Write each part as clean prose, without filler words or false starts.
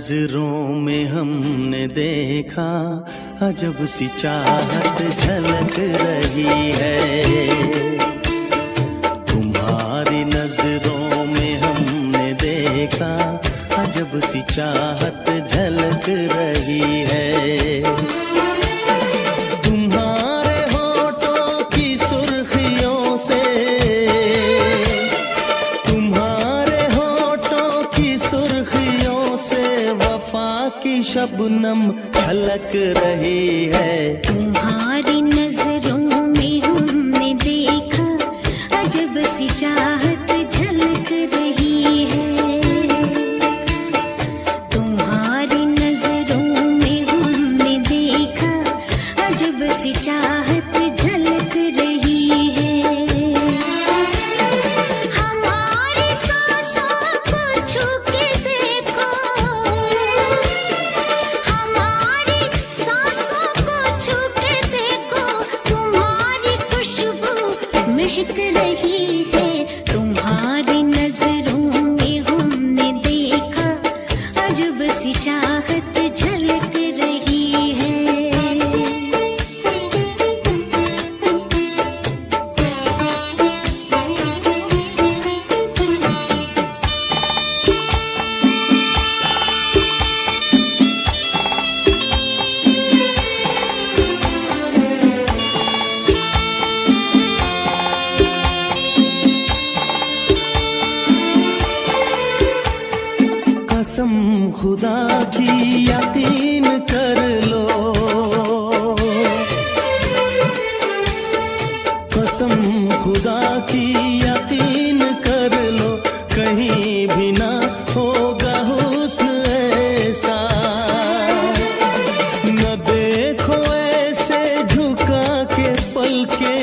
नजरों में हमने देखा अजब सी चाहत झलक रही है। तुम्हारी नजरों में हमने देखा अजब सी चाहत झलक रही है। तुम्हारे होठों की सुर्खियों से, तुम्हारे होठों की सुर्खियों से वफा की शबनम छलक रही है। तुम्हारी नजरों में हमने देखा अजब सी चाहत झलक रही है। तुम्हारी नजरों में हमने देखा अजब सी चाहत झलक रही है। हमारी सांसों को छू के देखो, हमारी सांसों को छू के देखो, तुम्हारी खुशबू महक रही है। तुम्हारी नजरों में हमने देखा अजब सी चाहत झलक रही है। कसम खुदा की यकीन कर लो, कसम खुदा की यकीन कर लो, कहीं भी ना होगा हुस्न ऐसा। न देखो ऐसे झुका के पलके,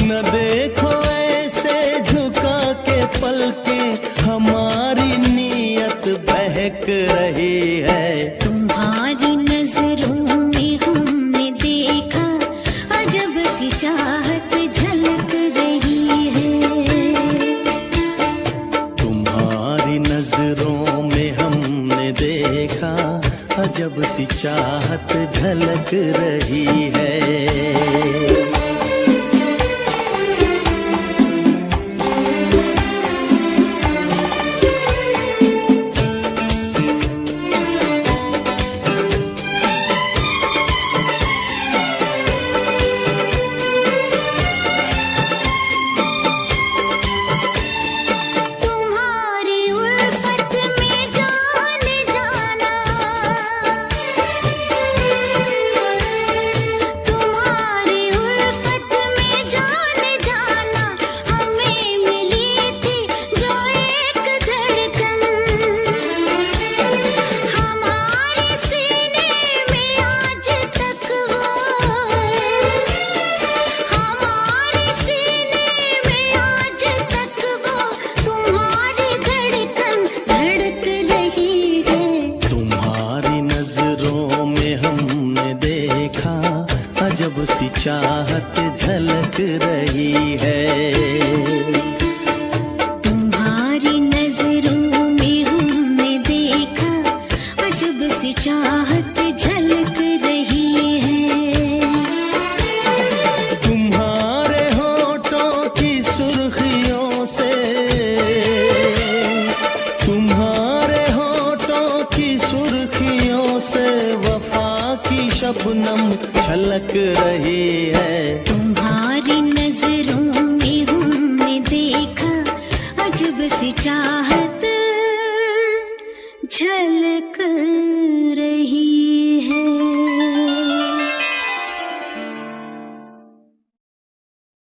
न देखो ऐसे झुका के पलके, हमारी नीयत बहक रही है। तुम्हारी नजरों में हमने देखा अजब सी चाहत झलक रही है। तुम्हारी नजरों में हमने देखा अजब सी चाहत झलक रही है। अजब सी चाहत झलक रही है। तुम्हारी नजरों में हमने देखा अजब सी चाहत झलक रही है। तुम्हारे होठों की सुर्खियों से, तुम्हारे होठों की सुर्खियों से वफा की शबनम छलक रही है। तुम्हारी नजरों में हमने देखा अजब सी चाहत झलक